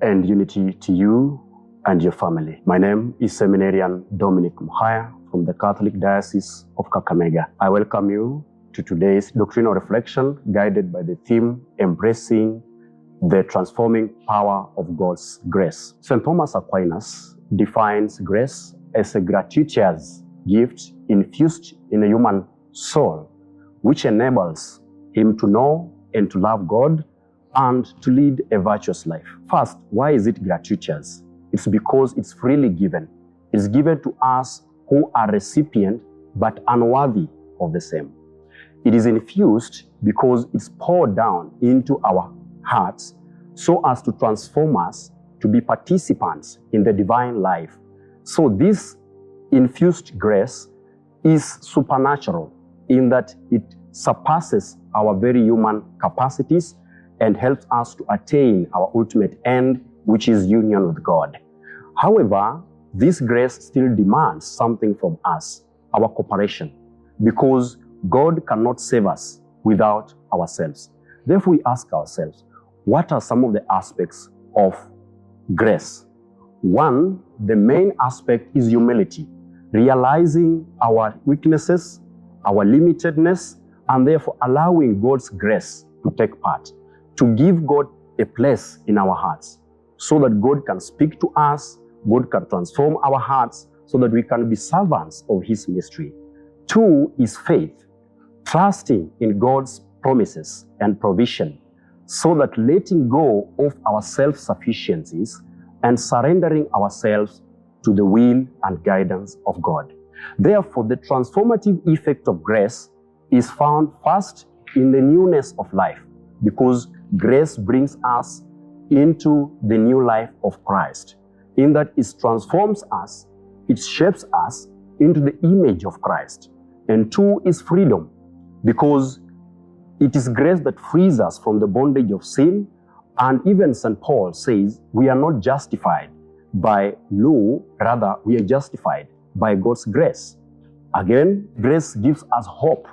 and unity to you and your family. My name is Seminarian Dominic Muhaya from the Catholic Diocese of Kakamega. I welcome you to today's Doctrinal Reflection, guided by the theme, Embracing the Transforming Power of God's Grace. St. Thomas Aquinas defines grace as a gratuitous gift infused in a human soul, which enables him to know and to love God and to lead a virtuous life. First, why is it gratuitous? It's because it's freely given. It's given to us who are recipient but unworthy of the same. It is infused because it's poured down into our hearts so as to transform us to be participants in the divine life. So this infused grace is supernatural in that it surpasses our very human capacities and helps us to attain our ultimate end, which is union with God. However, this grace still demands something from us, our cooperation, because God cannot save us without ourselves. Therefore, we ask ourselves, what are some of the aspects of grace? One, the main aspect is humility, realizing our weaknesses, our limitedness, and therefore allowing God's grace to take part, to give God a place in our hearts, so that God can speak to us, God can transform our hearts, so that we can be servants of His mystery. Two is faith, trusting in God's promises and provision, so that letting go of our self-sufficiencies and surrendering ourselves to the will and guidance of God. Therefore, the transformative effect of grace is found first in the newness of life, because grace brings us into the new life of Christ, in that it transforms us, it shapes us into the image of Christ. And two is freedom, because it is grace that frees us from the bondage of sin. And even St. Paul says we are not justified by law, rather we are justified by God's grace. Again, grace gives us hope.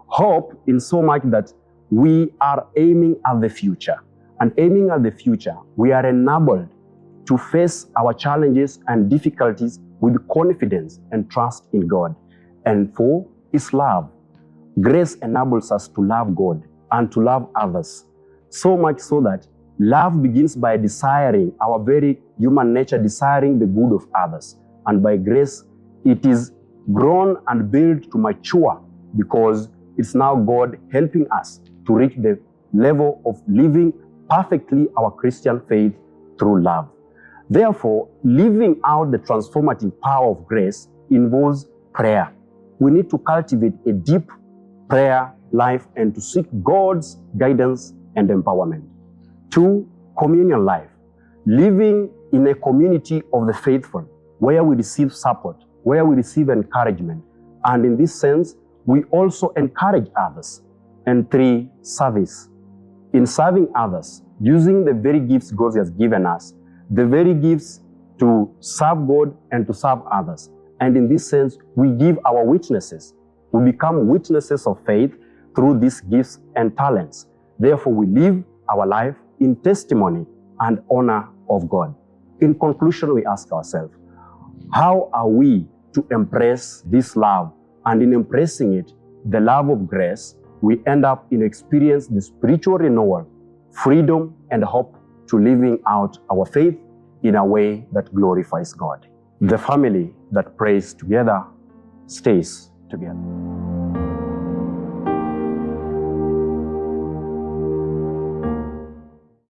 Hope in so much that we are aiming at the future. And aiming at the future, we are enabled to face our challenges and difficulties with confidence and trust in God. And four is love. Grace enables us to love God and to love others, so much so that love begins by desiring, our very human nature, desiring the good of others. And by grace, it is grown and built to mature, because it's now God helping us to reach the level of living perfectly our Christian faith through love. Therefore, living out the transformative power of grace involves prayer. We need to cultivate a deep prayer life and to seek God's guidance and empowerment. Two, communion life. Living in a community of the faithful, where we receive support, where we receive encouragement. And in this sense, we also encourage others. And three, service. In serving others, using the very gifts God has given us, the very gifts to serve God and to serve others. And in this sense, we give our witnesses. We become witnesses of faith through these gifts and talents. Therefore, we live our life in testimony and honor of God. In conclusion, we ask ourselves, how are we to embrace this love? And in embracing it, the love of grace, we end up in experience the spiritual renewal, freedom, and hope to living out our faith in a way that glorifies God. The family that prays together stays together.